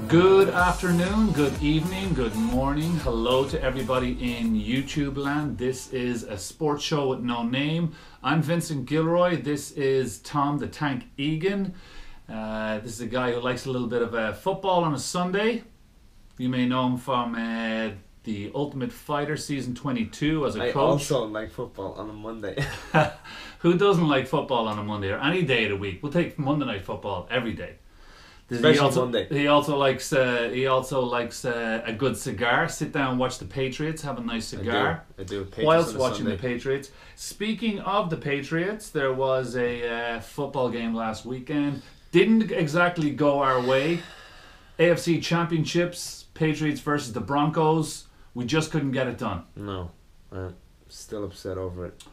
Good afternoon, good evening, good morning. Hello to everybody in YouTube land. This is a sports show with no name. I'm Vincent Gilroy. This is Tom the Tank Egan. This is a guy who likes a little bit of football on a Sunday. You may know him from the Ultimate Fighter Season 22 as a coach. I also like football on a Monday. Who doesn't like football on a Monday or any day of the week? We'll take Monday Night Football every day. Especially Monday. He also likes a good cigar. Sit down, watch the Patriots, have a nice cigar. I do. Whilst watching the Patriots. Speaking of the Patriots, there was a football game last weekend. Didn't exactly go our way. AFC Championships, Patriots versus the Broncos. We just couldn't get it done. No, I'm still upset over it.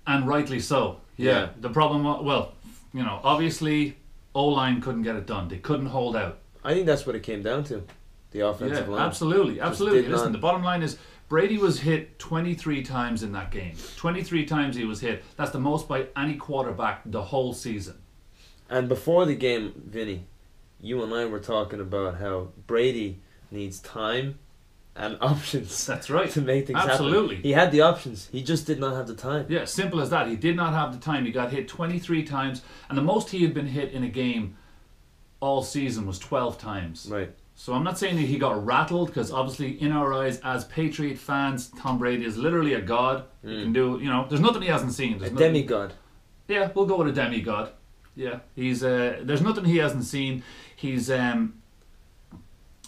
And rightly so. Yeah. The problem, well, you know, obviously O-line couldn't get it done. They couldn't hold out. I think that's what it came down to. The offensive line. Absolutely. Listen, the bottom line is Brady was hit 23 times in that game. 23 times he was hit. That's the most by any quarterback the whole season. And before the game, Vinny, you and I were talking about how Brady needs time and options. That's right. To make things happen. Absolutely. He had the options. He just did not have the time. Yeah, simple as that. He did not have the time. He got hit 23 times. And the most he had been hit in a game all season was 12 times. Right. So I'm not saying that he got rattled, because obviously in our eyes as Patriot fans, Tom Brady is literally a god. He can do, you know, there's nothing he hasn't seen. There's demigod. Yeah, we'll go with a demigod. Yeah, he's there's nothing he hasn't seen. He's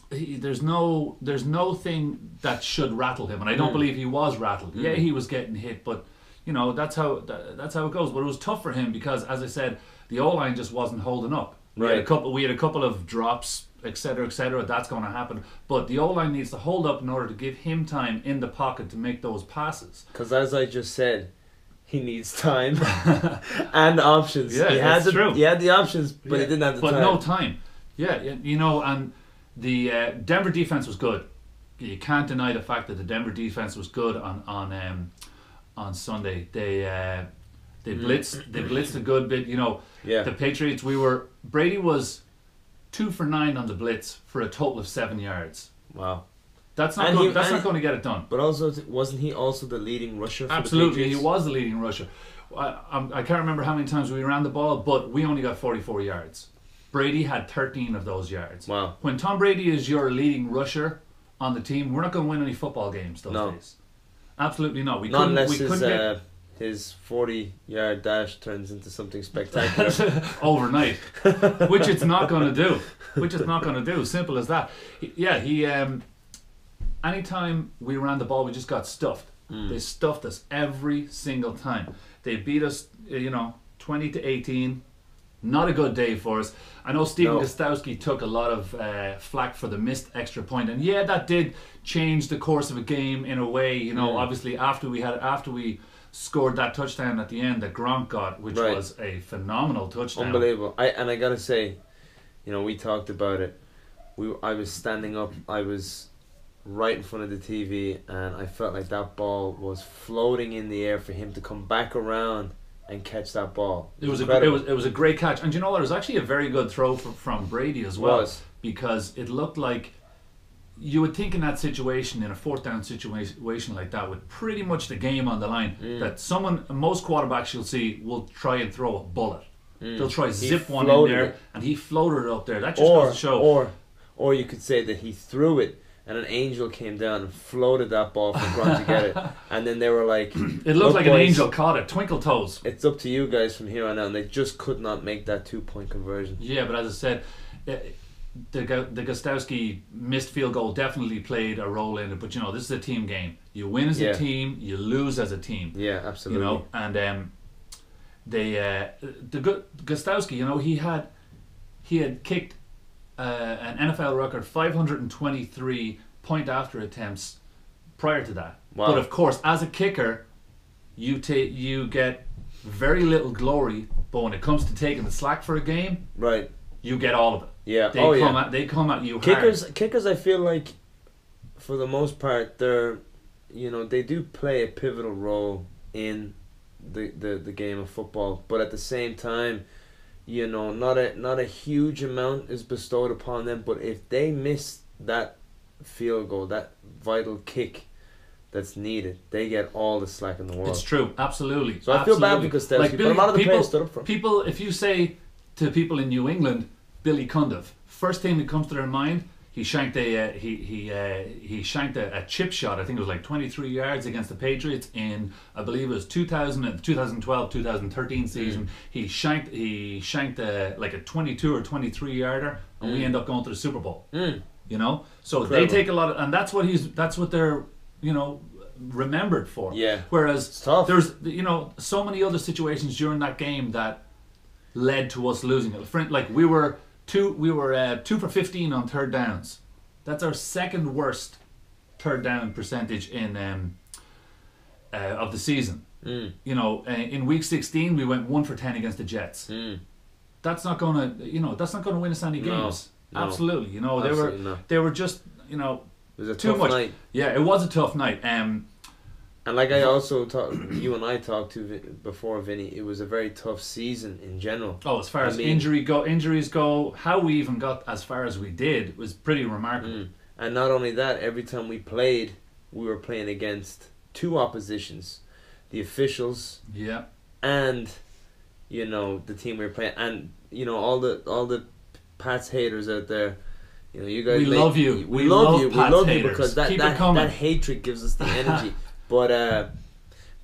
there's no thing that should rattle him, and I don't believe he was rattled. Yeah, he was getting hit, but you know that's how it goes. But it was tough for him because, as I said, the O-line just wasn't holding up. Right. We had a couple of drops, etc., etc. That's going to happen, but the O-line needs to hold up in order to give him time in the pocket to make those passes. Because as I just said, he needs time and options. Yeah, that's true. He had the options, but he didn't have the time. But no time. Yeah, you know, and the Denver defense was good. You can't deny the fact that the Denver defense was good on Sunday. They blitzed a good bit. You know, the Patriots. Brady was 2 for 9 on the blitz for a total of 7 yards. Wow. That's not going to get it done. But also, wasn't he also the leading rusher for Absolutely, the Patriots? He was the leading rusher. I can't remember how many times we ran the ball, but we only got 44 yards. Brady had 13 of those yards. Wow. When Tom Brady is your leading rusher on the team, we're not going to win any football games those days. Absolutely not. Not unless his 40-yard dash turns into something spectacular. Overnight. Which it's not going to do. Simple as that. Anytime we ran the ball, we just got stuffed. They stuffed us every single time. They beat us, 20-18. Not a good day for us. I know Stephen Gostowski took a lot of flack for the missed extra point, and that did change the course of a game in a way. You know, obviously after we scored that touchdown at the end that Gronk got, which was a phenomenal touchdown. Unbelievable. I gotta say, we talked about it. I was standing up. I was right in front of the TV, and I felt like that ball was floating in the air for him to come back around and catch that ball. It was a great catch, and you know what? It was actually a very good throw from Brady as well, because it looked like you would think in that situation, in a 4th down situation like that, with pretty much the game on the line, that most quarterbacks you'll see will try and throw a bullet. They'll try zip one in there, and he floated it up there. That just goes to show. Or you could say that he threw it, and an angel came down and floated that ball for Gronk to get it. And then they were like... It looked like boys, an angel caught it. Twinkle toes. It's up to you guys from here on out. And they just could not make that 2-point conversion. Yeah, but as I said, the Gostowski missed field goal definitely played a role in it. But, this is a team game. You win as a team, you lose as a team. Yeah, absolutely. And Gostowski, he had kicked an NFL record 523 point after attempts prior to that. Wow. But of course, as a kicker, you get very little glory, but when it comes to taking the slack for a game, you get all of it. Yeah. They come at you hard. Kickers, I feel like, for the most part, they do play a pivotal role in the game of football. But at the same time, you know, not a huge amount is bestowed upon them. But if they miss that field goal, that vital kick that's needed, they get all the slack in the world. It's true, absolutely. So I feel bad because but a lot of the players stood up for people. If you say to people in New England, Billy Cundiff, first thing that comes to their mind, he shanked he shanked a chip shot. I think it was like 23 yards against the Patriots in, I believe it was 2012-2013 season. He shanked like a 22 or 23 yarder, and we end up going to the Super Bowl. You know, so incredible. They take a lot of, and that's what they're, you know, remembered for. Yeah. Whereas there's, you know, so many other situations during that game that led to us losing it. Like we were 2 for 15 on third downs. That's our second worst third down percentage in of the season. You know, in week 16 we went 1 for 10 against the Jets. That's not gonna, you know, that's not gonna win us any games. No. Absolutely, you know, they were just, you know, it was a too tough much. Night. Yeah, it was a tough night. And like I also you and I talked to before, Vinny, it was a very tough season in general. Oh, as far as injuries go, how we even got as far as we did was pretty remarkable. And not only that, every time we played, we were playing against two oppositions, the officials, and you know the team we were playing, and you know all the Pats haters out there. You know, you guys. We love you. We love you because that hatred gives us the energy. But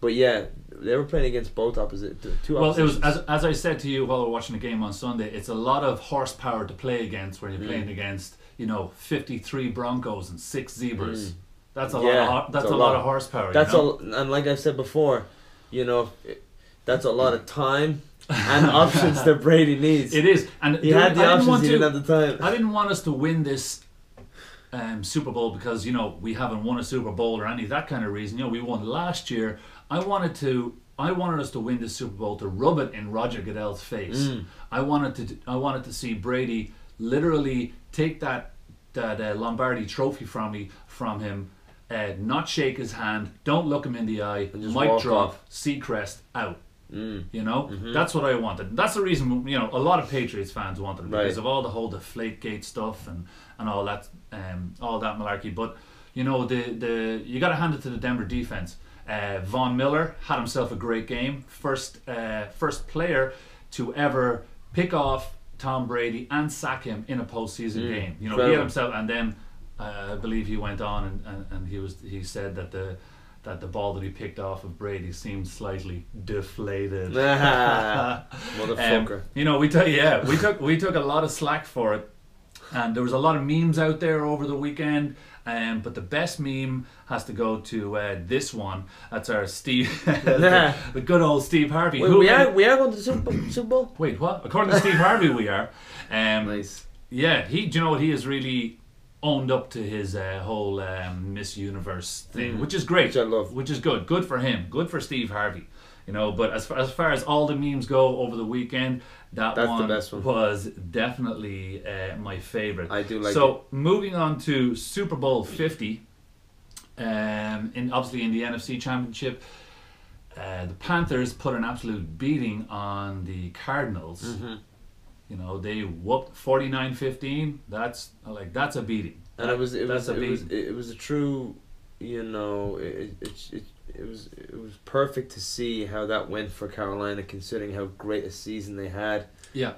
yeah, they were playing against two oppositions. Well, it was as I said to you while we were watching the game on Sunday. It's a lot of horsepower to play against when you're playing against, you know, 53 Broncos and 6 Zebras. That's a lot. That's a lot of horsepower. That's and like I've said before, you know, that's a lot of time and options that Brady needs. It is, and he had the options he didn't have the time. I didn't want us to win this Super Bowl because, you know, we haven't won a Super Bowl or any of that kind of reason. You know, we won last year. I wanted us to win this Super Bowl to rub it in Roger Goodell's face. I wanted to see Brady literally take that Lombardi trophy from him, not shake his hand, don't look him in the eye, mic drop, Seacrest out. You know, that's what I wanted. That's the reason, you know, a lot of Patriots fans wanted it because of all the whole Deflategate stuff and all that malarkey. But you know, you got to hand it to the Denver defense. Von Miller had himself a great game. First player to ever pick off Tom Brady and sack him in a postseason game. You know, he had himself, and then I believe he went on and he said that the ball that he picked off of Brady seemed slightly deflated. Motherfucker. You know, we took a lot of slack for it, and there was a lot of memes out there over the weekend. But the best meme has to go to this one. That's our Steve, the good old Steve Harvey. Wait, we are going to the Super Bowl. Wait, what? According to Steve Harvey, we are. Nice. Yeah, do you know what, he has really owned up to his whole Miss Universe thing, which is great. Which I love. Which is good. Good for him. Good for Steve Harvey. You know, but as far as all the memes go over the weekend, that's the best one. Was definitely my favorite. I do like it. So moving on to Super Bowl 50, obviously in the NFC Championship, the Panthers put an absolute beating on the Cardinals. You know, they whooped 49-15. That's a beating. And it was a true, you know, it was perfect to see how that went for Carolina, considering how great a season they had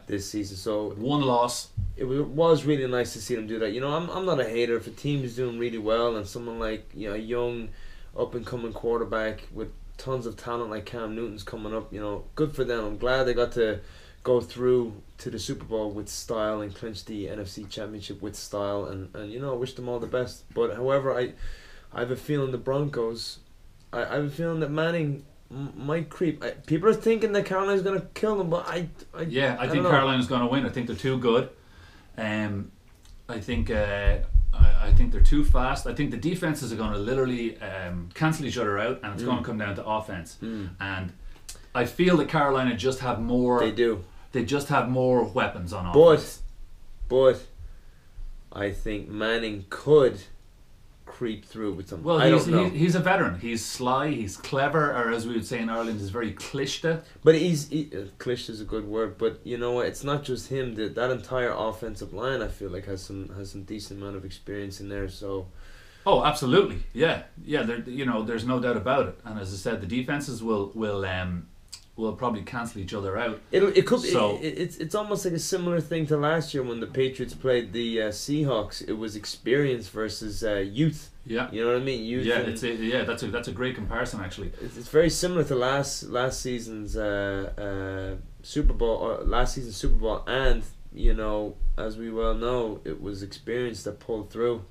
this season. So one loss. It was really nice to see them do that. You know, I'm not a hater. If a team is doing really well and someone like, you know, a young up and coming quarterback with tons of talent like Cam Newton's coming up, you know, good for them. I'm glad they got to go through to the Super Bowl with style and clinch the NFC Championship with style, and you know, I wish them all the best. But however, I have a feeling the Broncos, I have a feeling that Manning might creep. People are thinking that Carolina's going to kill them, but I think Carolina's going to win. I think they're too good. I think they're too fast. I think the defenses are going to literally cancel each other out, and it's going to come down to offense. And I feel that Carolina just have more. They do. They just have more weapons on offense. But I think Manning could creep through with them. Well, I don't know. he's a veteran. He's sly. He's clever, or as we would say in Ireland, he's very clishte. But cliché is a good word. But you know what? It's not just him. That entire offensive line, I feel like, has some decent amount of experience in there. So. Oh, absolutely. Yeah. There's no doubt about it. And as I said, the defenses will probably cancel each other out. It's almost like a similar thing to last year when the Patriots played the Seahawks. It was experience versus youth. Yeah, you know what I mean. Youth. Yeah, that's a great comparison actually. It's very similar to last season's Super Bowl, or last season's Super Bowl, and as we well know, it was experience that pulled through.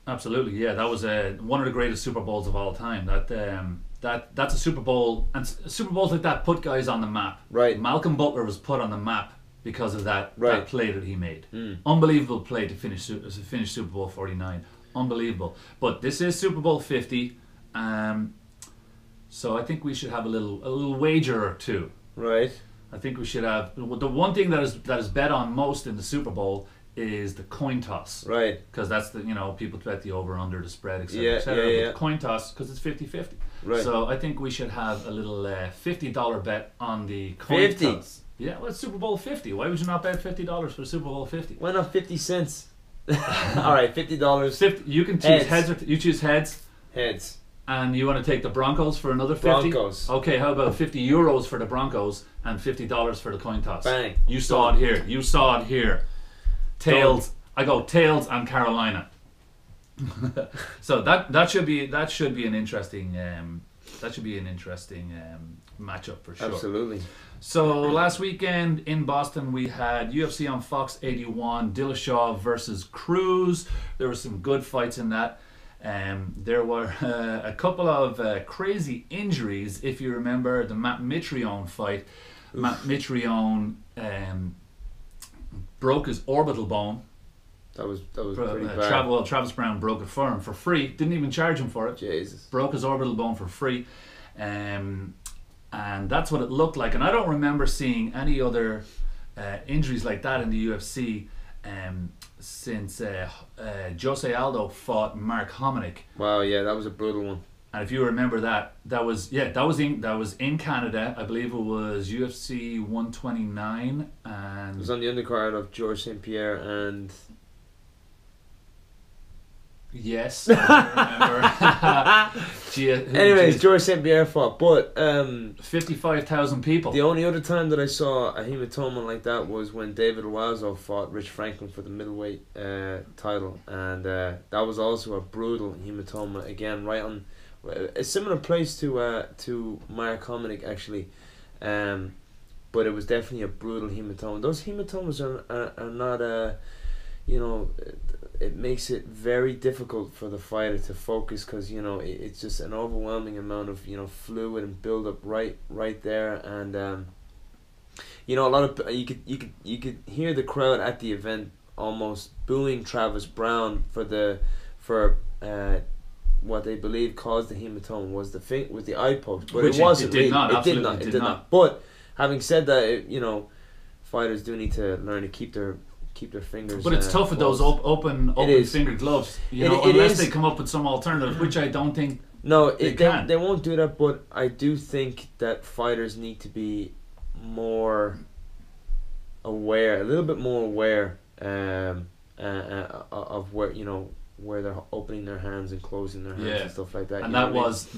Absolutely, yeah. That was one of the greatest Super Bowls of all time. That's a Super Bowl, and Super Bowls like that put guys on the map. Right. Malcolm Butler was put on the map because of that play that he made. Unbelievable play to finish Super Bowl 49. Unbelievable. But this is Super Bowl 50, so I think we should have a little wager or two. Right. I think we should have the one thing that is bet on most in the Super Bowl is the coin toss. Right. Because that's the people bet the over under the spread, etc. Yeah, etc. yeah. But the coin toss, because it's 50-50. Right. So I think we should have a little $50 bet on the coin 50? toss. Yeah, well, it's Super Bowl 50. Why would you not bet $50 for Super Bowl 50? Why not 50 cents? All right, $50. 50. You can choose heads. You choose heads. Heads. And you want to take the Broncos for another 50? Broncos. Okay, how about €50 for the Broncos and $50 for the coin toss? Bang. You saw it here. You saw it here. Tails. I go tails and Carolina. So that should be an interesting matchup for sure. Absolutely. So last weekend in Boston we had UFC on Fox 81, Dillashaw versus Cruz. There were some good fights in that. There were a couple of crazy injuries. If you remember the Matt Mitrione fight, Oof. Matt Mitrione broke his orbital bone. That was pretty bad. Travis Brown broke it for him for free. Didn't even charge him for it. Jesus. Broke his orbital bone for free. And that's what it looked like. And I don't remember seeing any other injuries like that in the UFC since Jose Aldo fought Mark Hominick. Wow, yeah, that was a brutal one. And if you remember that was in Canada. I believe it was UFC 129, and it was on the undercard of George St. Pierre and. Yes, I remember. Anyways, George St. Pierre fought, but 55,000 people. The only other time that I saw a hematoma like that was when David Owazo fought Rich Franklin for the middleweight title, and that was also a brutal hematoma. Again, right on a similar place to Mark Hominick actually, but it was definitely a brutal hematoma. Those hematomas are not it makes it very difficult for the fighter to focus, because it's just an overwhelming amount of fluid and build up right there, and a lot of you could hear the crowd at the event almost booing Travis Brown for what they believe caused the hematoma was the eye poke, but which it wasn't. It did not. But having said that, fighters do need to learn to keep their fingers. But it's tough with those open fingered gloves, unless they come up with some alternative, which I don't think. No, they won't do that. But I do think that fighters need to be more aware, a little bit more aware, of where they're opening their hands and closing their hands and stuff like that. And that was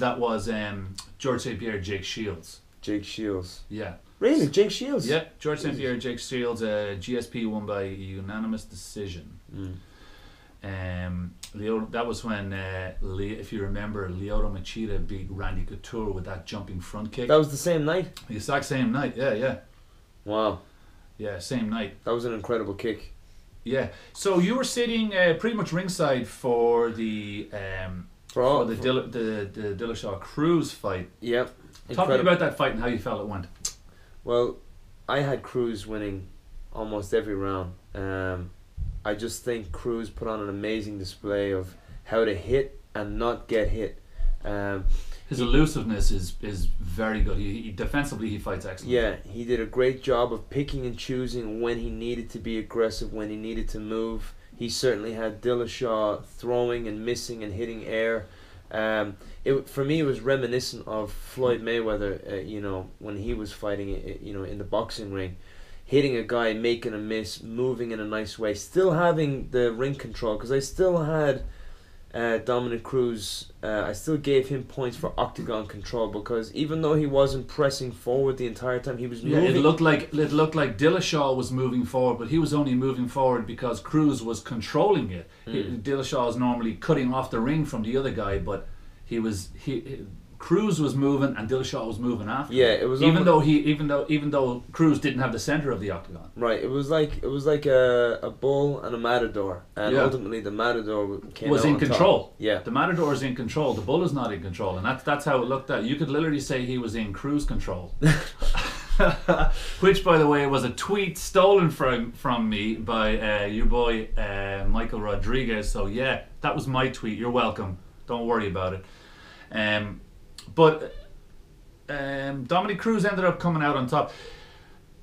George St. Pierre, Jake Shields. Jake Shields. Yeah. Really, Jake Shields? Yeah, George St. Pierre, Jake Shields. GSP won by unanimous decision. That was when, if you remember, Lyoto Machida beat Randy Couture with that jumping front kick. That was the same night? The exact same night, yeah. Wow. Yeah, same night. That was an incredible kick. Yeah. So you were sitting pretty much ringside for the Dillashaw Cruz fight. Yep. Talk to me about that fight and how you felt it went. Well, I had Cruz winning almost every round. I just think Cruz put on an amazing display of how to hit and not get hit. His elusiveness is very good. He defensively he fights excellent. Yeah, he did a great job of picking and choosing when he needed to be aggressive, when he needed to move. he certainly had Dillashaw throwing and missing and hitting air. For me, it was reminiscent of Floyd Mayweather, you know, when he was fighting, you know, in the boxing ring, hitting a guy, making a miss, moving in a nice way, still having the ring control. Because I still had Dominic Cruz, I still gave him points for octagon control, because even though he wasn't pressing forward the entire time, he was moving. It looked like Dillashaw was moving forward, but he was only moving forward because Cruz was controlling it. Dillashaw is normally cutting off the ring from the other guy, but Cruz was moving and Dillashaw was moving after. Yeah, it was even though Cruz didn't have the center of the octagon. Right, it was like a bull and a matador, and ultimately the matador was in control. Top. Yeah, the matador is in control. The bull is not in control, and that's how it looked at. You could literally say he was in cruise control. Which, by the way, was a tweet stolen from me by your boy Michael Rodriguez. So yeah, that was my tweet. You're welcome. Don't worry about it. But Dominic Cruz ended up coming out on top.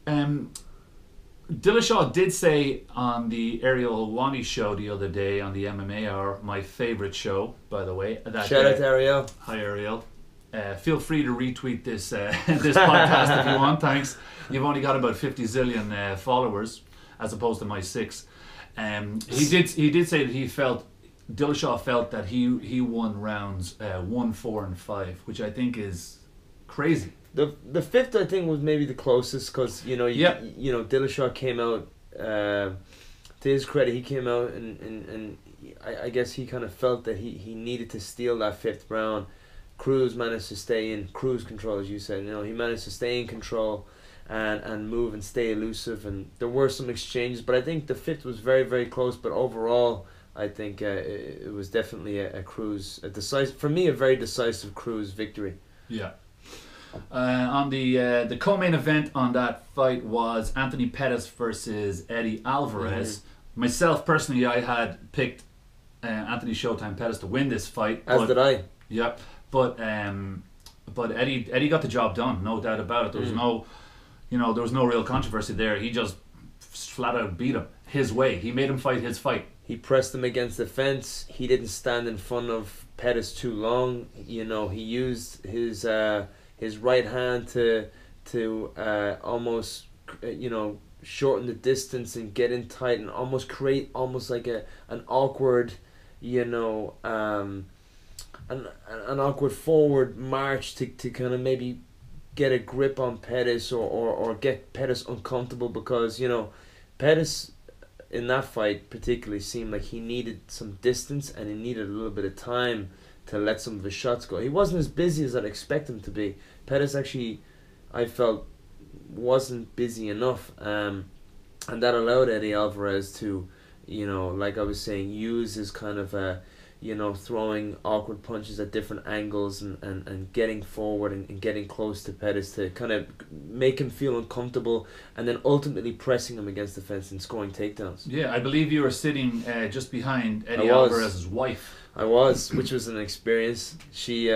Dillashaw did say on the Ariel Helwani show the other day on the MMA Hour, my favorite show, by the way. Shout out to Ariel. Hi, Ariel. Feel free to retweet this this podcast if you want. Thanks. You've only got about 50 zillion followers, as opposed to my 6. He did say that Dillashaw felt that he won rounds 1, 4, and 5, which I think is crazy. The fifth, I think, was maybe the closest, because you know Dillashaw came out. To his credit, he came out and I guess he kind of felt that he needed to steal that 5th round. Cruz managed to stay in cruise control, as you said. You know, he managed to stay in control and move and stay elusive, and there were some exchanges, but I think the 5th was very, very close. But overall, I think it was definitely a Cruz, for me, a very decisive Cruz victory. Yeah. On the co-main event on that fight was Anthony Pettis versus Eddie Alvarez. Myself, personally, I had picked Anthony Showtime Pettis to win this fight. As did I. Yeah, but Eddie got the job done, no doubt about it. There was there was no real controversy there. He just flat out beat him his way. He made him fight his fight. He pressed him against the fence. He didn't stand in front of Pettis too long. You know, he used his right hand to almost shorten the distance and get in tight and almost create almost like an awkward, an awkward forward march to kind of maybe get a grip on Pettis or get Pettis uncomfortable, because Pettis in that fight particularly seemed like he needed some distance and he needed a little bit of time to let some of his shots go. He wasn't as busy as I'd expect him to be. Pettis actually, I felt, wasn't busy enough, and that allowed Eddie Alvarez to, like I was saying, use his kind of throwing awkward punches at different angles and getting forward and getting close to Pettis to kind of make him feel uncomfortable, and then ultimately pressing him against the fence and scoring takedowns. Yeah, I believe you were sitting just behind Eddie Alvarez's wife. I was, which was an experience. She,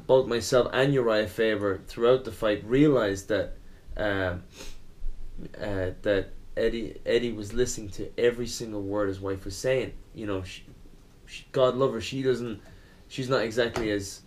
both myself and Uriah Faber throughout the fight realized that that Eddie was listening to every single word his wife was saying. God love her, she's not exactly as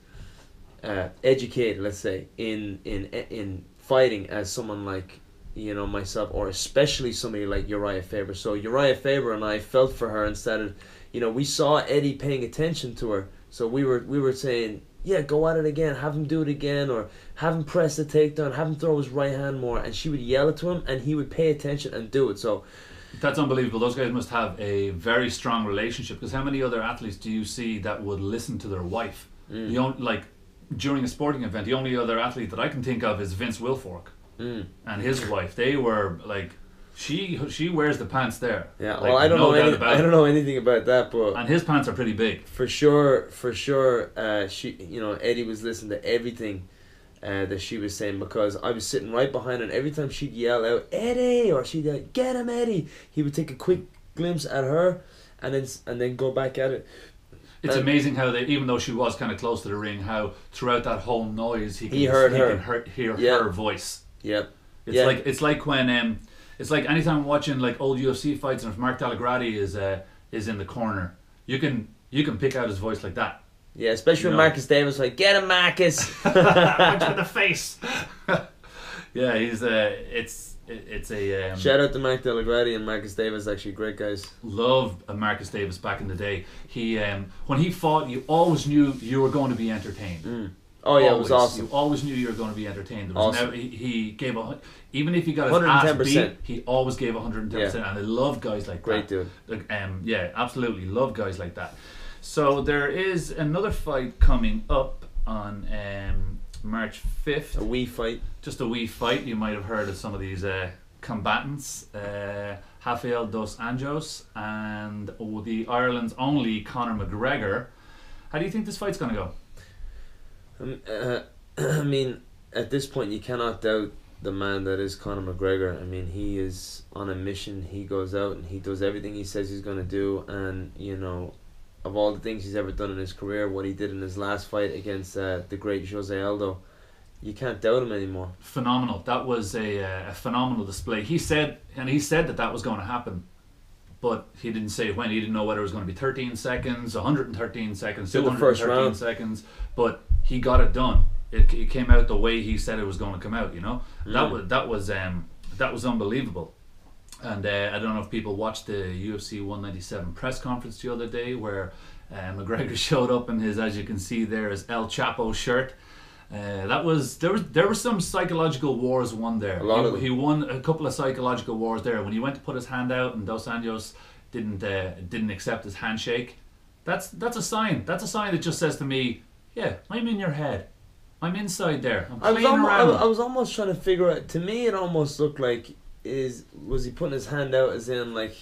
educated, let's say, in fighting as someone like myself, or especially somebody like Uriah Faber. So Uriah Faber and I felt for her and started, we saw Eddie paying attention to her, so we were saying, yeah, go at it again, have him do it again, or have him press the takedown, have him throw his right hand more, and she would yell it to him and he would pay attention and do it. So that's unbelievable. Those guys must have a very strong relationship, because how many other athletes do you see that would listen to their wife? During a sporting event, the only other athlete that I can think of is Vince Wilfork and his wife. They were like, she wears the pants there. Yeah, well, I don't know anything about that, but and his pants are pretty big. For sure. She, Eddie was listening to everything that she was saying, because I was sitting right behind her, and every time she'd yell out Eddie, or she'd like, get him Eddie, he would take a quick glimpse at her and then go back at it. It's amazing how even though she was kind of close to the ring, how throughout that whole noise he hear her voice. Yep. It's like when it's like anytime I'm watching like old UFC fights, and if Mark Delagrati is is in the corner, you can pick out his voice like that. Yeah, especially when Marcus Davis like, get him, Marcus. Punch him in the face. Yeah, he's it's a shout out to Mark Delagrati and Marcus Davis, actually great guys. Loved Marcus Davis back in the day. He when he fought, you always knew you were going to be entertained. Oh yeah, always. It was awesome. You always knew you were going to be entertained. There was awesome. He gave even if he got his ass beat, he always gave 110%. And I love guys like great that. Great dude. Yeah, absolutely love guys like that. So there is another fight coming up on March 5th. A wee fight. Just a wee fight. You might have heard of some of these combatants. Rafael dos Anjos and the Ireland's only Conor McGregor. How do you think this fight's going to go? I mean, at this point you cannot doubt the man that is Conor McGregor. I mean, he is on a mission. He goes out and he does everything he says he's going to do, and you know, of all the things he's ever done in his career, what he did in his last fight against the great Jose Aldo, you can't doubt him anymore. Phenomenal. That was a phenomenal display. He said that was going to happen, but he didn't say when. He didn't know whether it was going to be 13 seconds, 113 seconds, 213 seconds, but he got it done. It came out the way he said it was going to come out. You know, that was unbelievable. And I don't know if people watched the UFC 197 press conference the other day, where McGregor showed up in his, as you can see there, his El Chapo shirt. There were some psychological wars won there. He won a couple of psychological wars there. When he went to put his hand out and Dos Anjos didn't accept his handshake, that's a sign. That's a sign that just says to me, yeah, I'm in your head. I'm inside there. I'm playing around. I was almost trying to figure out. To me, it almost looked like was he putting his hand out as in like,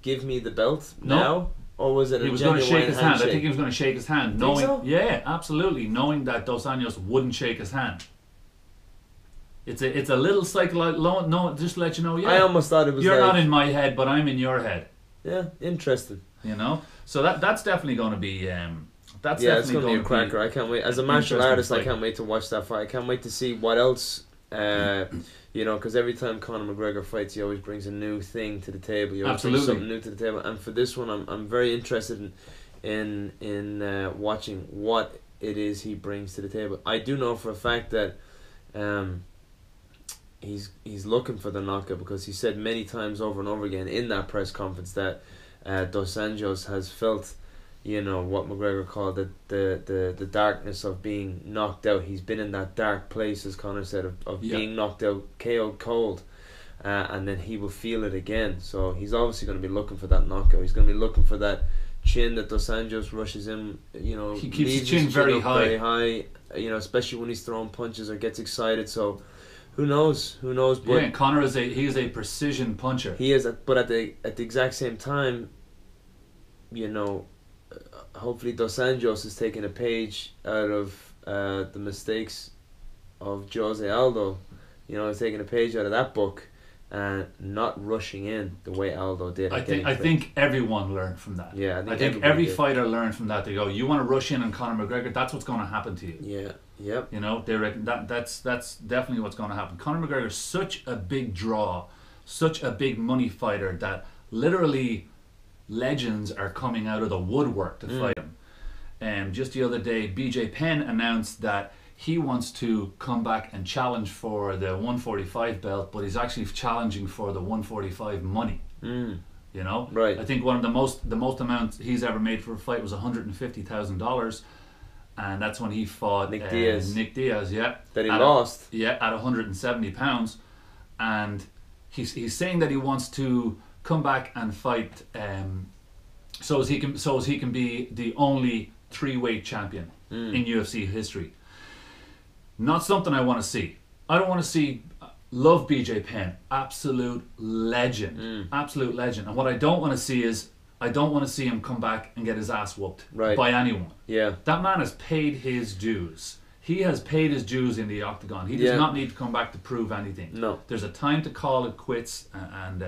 give me the belt now, or was it? He was going to shake his hand. I think he was going to shake his hand, knowing. So? Yeah, absolutely, knowing that Dos Anjos wouldn't shake his hand. It's a little psychological. No, just to let you know. Yeah, I almost thought it was. You're not in my head, but I'm in your head. Yeah, interesting. You know, so that's definitely going to be. It's going to be a cracker. I can't wait. As a martial artist, I can't wait to watch that fight. I can't wait to see what else. You know, because every time Conor McGregor fights, he always brings a new thing to the table. He always brings something new to the table. And for this one, I'm very interested in watching what it is he brings to the table. I do know for a fact that he's looking for the knockout, because he said many times over and over again in that press conference that Dos Anjos has felt, you know, what McGregor called the darkness of being knocked out. He's been in that dark place, as Conor said, of being knocked out, KO'd cold, and then he will feel it again. So he's obviously going to be looking for that knockout. He's going to be looking for that chin that Dos Anjos rushes in. You know, he keeps his chin very high. You know, especially when he's throwing punches or gets excited. So who knows? But yeah, Conor is a precision puncher. He is, but at the exact same time, you know. Hopefully Dos Anjos is taking a page out of the mistakes of Jose Aldo. You know, he's taking a page out of that book and not rushing in the way Aldo did. I think everyone learned from that. Yeah, I think every fighter learned from that. They go, you want to rush in on Conor McGregor, that's what's going to happen to you. Yeah, yep. You know, they reckon that's definitely what's going to happen. Conor McGregor is such a big draw, such a big money fighter that literally legends are coming out of the woodwork to fight him. Just the other day, BJ Penn announced that he wants to come back and challenge for the 145 belt, but he's actually challenging for the 145 money. You know, right? I think one of the most amounts he's ever made for a fight was $150,000, and that's when he fought Nick Diaz, yeah, that he lost, at 170 pounds, and he's saying that he wants to come back and fight so as he can be the only 3-weight champion in UFC history. Not something I want to see. I don't want to see. Love BJ Penn, absolute legend, absolute legend. And what I don't want to see is, I don't want to see him come back and get his ass whooped by anyone. Yeah, that man has paid his dues. He has paid his dues in the octagon. He does not need to come back to prove anything. No, there's a time to call it quits, and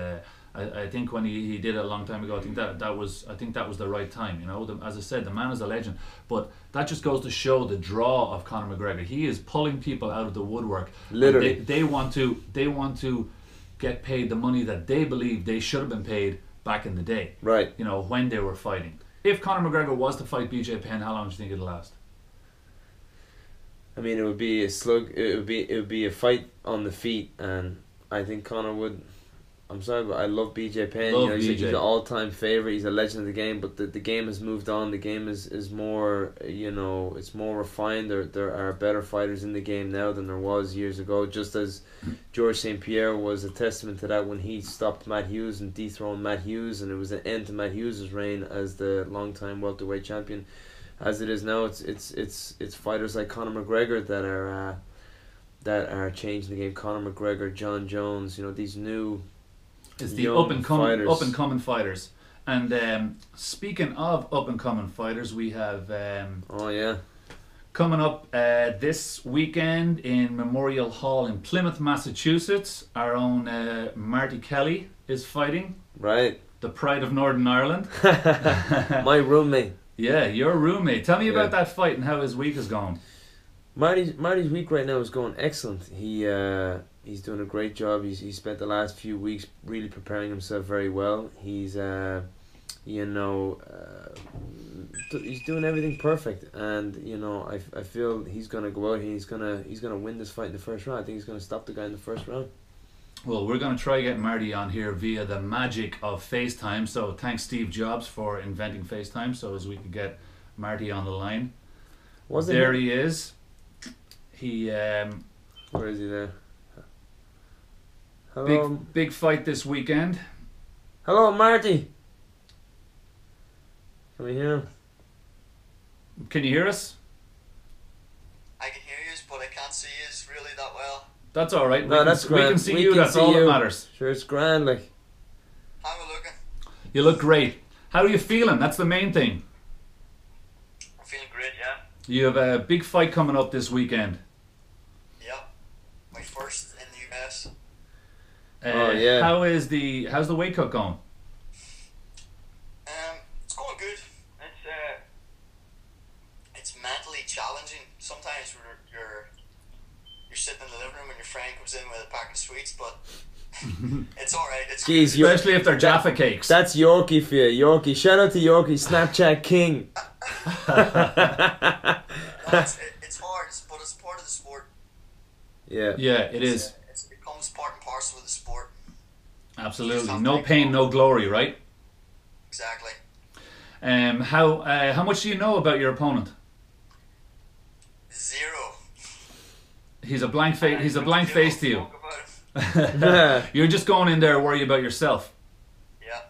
I think when he did it a long time ago, I think that was the right time. You know, as I said, the man is a legend. But that just goes to show the draw of Conor McGregor. He is pulling people out of the woodwork. Literally, they want to get paid the money that they believe they should have been paid back in the day. Right. You know, when they were fighting. If Conor McGregor was to fight BJ Penn, how long do you think it'd last? I mean, it would be a slug. It would be a fight on the feet, and I think Conor would. I'm sorry, but I love BJ Penn. Love he's BJ. an all-time favorite. He's a legend of the game. But the game has moved on. The game is more, it's more refined. There are better fighters in the game now than there was years ago. Just as George St. Pierre was a testament to that when he stopped Matt Hughes and dethroned Matt Hughes, and it was an end to Matt Hughes' reign as the long-time welterweight champion. As it is now, it's fighters like Conor McGregor that are changing the game. Conor McGregor, John Jones, these new. It's the up and coming fighters. And speaking of up and coming fighters, we have coming up this weekend in Memorial Hall in Plymouth, Massachusetts. Our own Marty Kelly is fighting. Right. The pride of Northern Ireland. My roommate. Yeah, your roommate. Tell me about that fight and how his week is going. Marty's week right now is going excellent. He's doing a great job. He's spent the last few weeks really preparing himself very well. He's he's doing everything perfect, and I feel he's gonna go out here. He's gonna win this fight in the first round. I think he's gonna stop the guy in the first round. Well, we're going to try getting Marty on here via the magic of FaceTime. So thanks Steve Jobs for inventing FaceTime so as we could get Marty on the line. There he is. Where is he there? Hello. Big fight this weekend. Hello, Marty. Can we hear him? Can you hear us? I can hear you, but I can't see you really that well. That's all right. No, that's grand. We can see you. That's all that matters. Sure, it's grand. Like. How am I looking? You look great. How are you feeling? That's the main thing. I'm feeling great, yeah. You have a big fight coming up this weekend. Yeah, my first in the US. Yeah. How's the weight cut going? It's going good. It's mentally challenging. Sometimes you're sitting in the living room and your friend comes in with a pack of sweets, but it's all right. It's Jeez, especially if they're Jaffa cakes. That's Yorkie for you, Yorkie. Shout out to Yorkie, Snapchat King. No, it's hard, but it's part of the sport. Yeah. Yeah, it is. It becomes part and parcel of the sport. Absolutely. No pain, no glory, right? Exactly. How much do you know about your opponent? 0. He's a blank face. He's a blank face to you. You're just going in there worried about yourself. Yeah.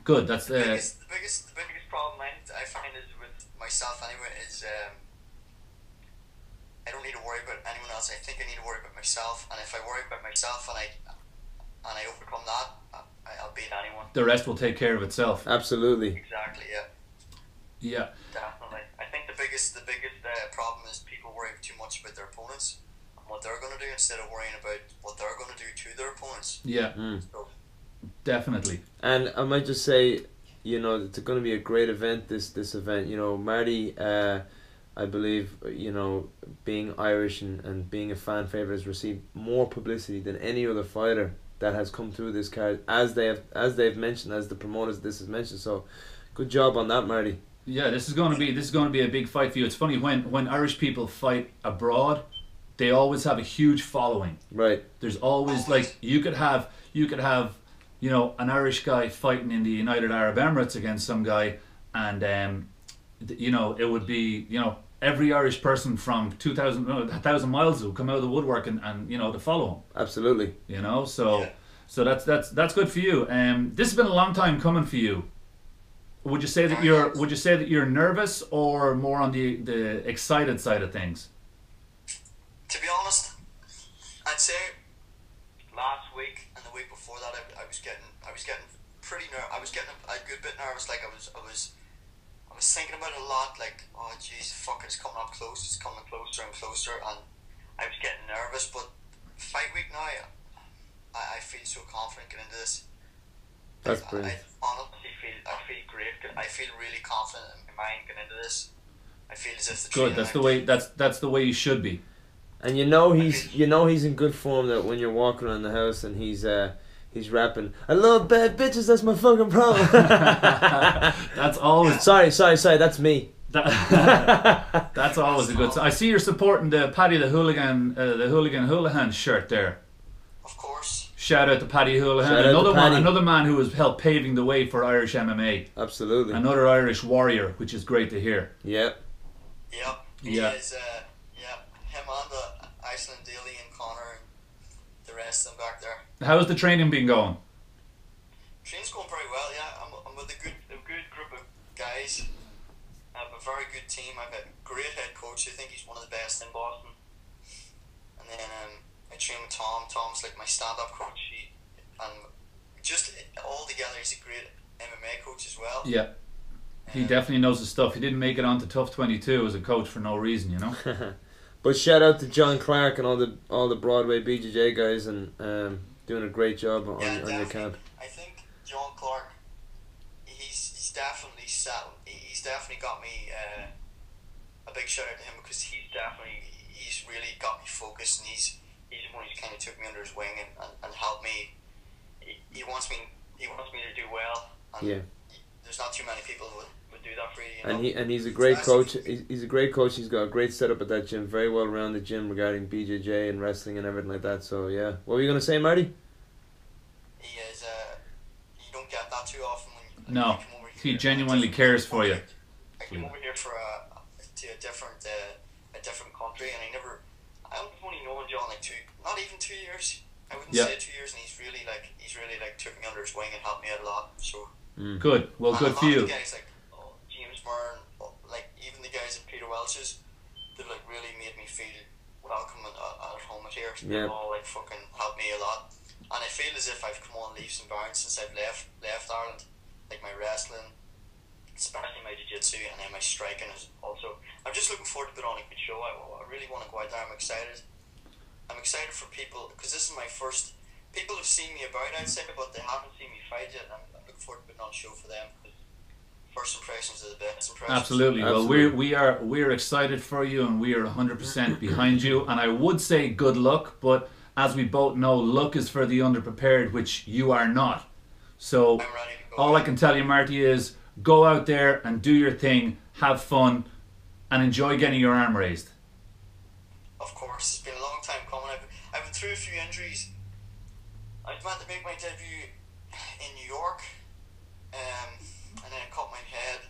Good. That's the biggest problem I find is with myself anyway is I don't need to worry about anyone else. I think I need to worry about myself, and if I worry about myself and I overcome that, I'll beat anyone. The rest will take care of itself. Absolutely. Exactly. Yeah. Yeah. Definitely. I think the biggest problem is people worry too much about their opponents and what they're going to do instead of worrying about what they're going to do to their opponents. Yeah. So, definitely. And I might just say, it's going to be a great event. This event, Marty, I believe, being Irish and being a fan favorite has received more publicity than any other fighter that has come through this card, as they've mentioned, as the promoters of this has mentioned. So, good job on that, Marty. Yeah, this is going to be a big fight for you. It's funny when Irish people fight abroad, they always have a huge following. Right. There's always like you could have an Irish guy fighting in the United Arab Emirates against some guy, and it would be every Irish person from 1,000 miles will come out of the woodwork and to follow him. Absolutely. So that's good for you. This has been a long time coming for you. Would you say that you're nervous or more on the excited side of things? to be honest, I'd say last week and the week before that I was getting pretty I was getting a good bit nervous. Like I was thinking about it a lot. Like, oh jeez, fuck, it's coming up close. It's coming closer and closer, and I was getting nervous. But fight week now, I feel so confident getting into this. That's brilliant. I honestly feel great. I feel really confident in my mind getting into this. I feel as if the good. That's the way you should be. And he's in good form. That when you're walking around the house and he's he's rapping, I love bad bitches, that's my fucking problem. That's always... Sorry, that's me. That's always a good sign. I see you're supporting the Paddy the Hooligan Houlihan shirt there. Of course. Shout out to Paddy Houlihan, another man who has helped paving the way for Irish MMA. Absolutely. Another Irish warrior, which is great to hear. Yep. Yep. He is. Him and the Iceland Daly and Connor and the rest of them back there. How's the training been going? Training's going very well. Yeah, I'm with a good group of guys. I have a very good team. I have a great head coach. I think he's one of the best in Boston. And then I train with Tom. Tom's like my stand-up coach. And just all together, he's a great MMA coach as well. Yeah. He definitely knows his stuff. He didn't make it onto Tough 22 as a coach for no reason, you know. But shout out to John Clark and all the Broadway BJJ guys and doing a great job on your camp. I think John Clark, he's definitely got me a big shout out to him because he's really got me focused and he's the one who kind of took me under his wing and helped me. He wants me to do well. And there's not too many people who would do that for you. You know? And he's a great coach. He's a great coach. He's got a great setup at that gym. Very well rounded gym regarding BJJ and wrestling and everything like that. So yeah, what were you gonna say, Marty? He is. You don't get that too often when no. You come over here. He genuinely cares for you. I came over here to a different country, and I've only known John like not even 2 years. I wouldn't say 2 years, and he's really took me under his wing and helped me out a lot. So. Good. Well, good for you. The guys like James Byrne, like even the guys at Peter Welch's, they've like really made me feel welcome at home here. They've all like fucking helped me a lot, and I feel as if I've come on leaps and bounds since I've left Ireland. Like my wrestling, especially my jiu-jitsu, and then my striking is also. I'm just looking forward to put on a good show. I really want to go out there. I'm excited for people because this is my first. People have seen me about outside, but they haven't seen me fight yet. I'm looking forward to putting on a show for them. First impressions are the best impressions. Absolutely. Well, we're excited for you, and we are 100% behind you. And I would say good luck, but as we both know, luck is for the underprepared, which you are not. So all I can tell you, Marty, is go out there and do your thing, have fun, and enjoy getting your arm raised. Of course, it's been a long time coming. I've been through a few injuries. I was meant to make my debut in New York, and then I cut my head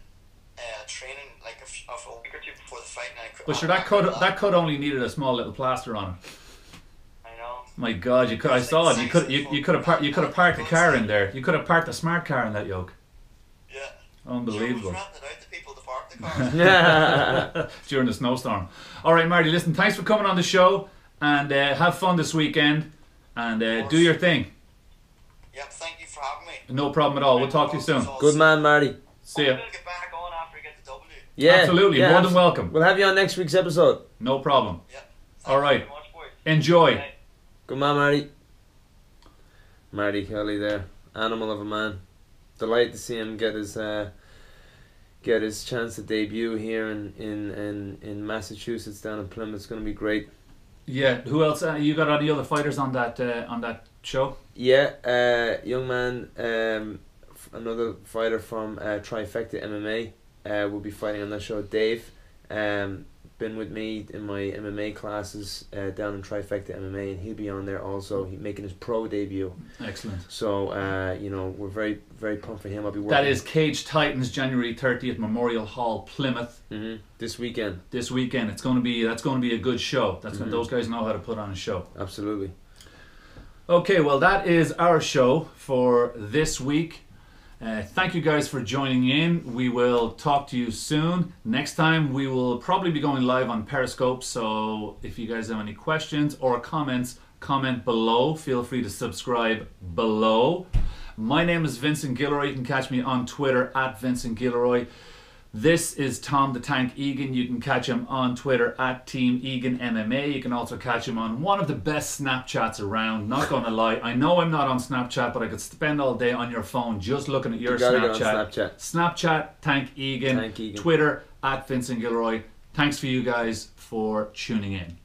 training like a week or two before the fight. And I quit. But sure, that cut only needed a small little plaster on it. I know. My God, you could. I saw it. You could have parked the car in there. You could have parked a smart car in that yoke. Yeah. Unbelievable. Sure, renting it out to people to park the cars. During the snowstorm. All right, Marty. Listen, thanks for coming on the show, and have fun this weekend. And do your thing. Yep, thank you for having me. No problem at all. We'll talk to you soon. Good man, Marty. See ya. I'm going to get back on after I get the W. Yeah, absolutely. Yeah, more than welcome. We'll have you on next week's episode. No problem. Yeah. All right. Very much, boys. Enjoy. Bye. Good man, Marty. Marty Kelly there. Animal of a man. Delighted to see him get his chance to debut here in Massachusetts down in Plymouth. It's going to be great. Yeah, who else? You got any other fighters on that show? Yeah, young man, another fighter from Trifecta MMA will be fighting on that show. Dave, been with me in my MMA classes down in Trifecta MMA, and he'll be on there also. He's making his pro debut. Excellent. So we're very, very pumped for him. I'll be working. That is Cage Titans, January 30th, Memorial Hall, Plymouth. This weekend. That's going to be a good show. Those guys know how to put on a show. Absolutely. Okay, well that is our show for this week. Thank you guys for joining in. We will talk to you soon. Next time we will probably be going live on Periscope, so if you guys have any questions or comments, comment below. Feel free to subscribe below. My name is Vincent Gilroy. You can catch me on Twitter at Vincent Gilroy. This is Tom the Tank Egan. You can catch him on Twitter at Team Egan MMA. You can also catch him on one of the best Snapchats around. Not gonna lie, I know I'm not on Snapchat, but I could spend all day on your phone just looking at your Snapchat. Snapchat Tank Egan. Twitter at Vincent Gilroy. Thanks for you guys for tuning in.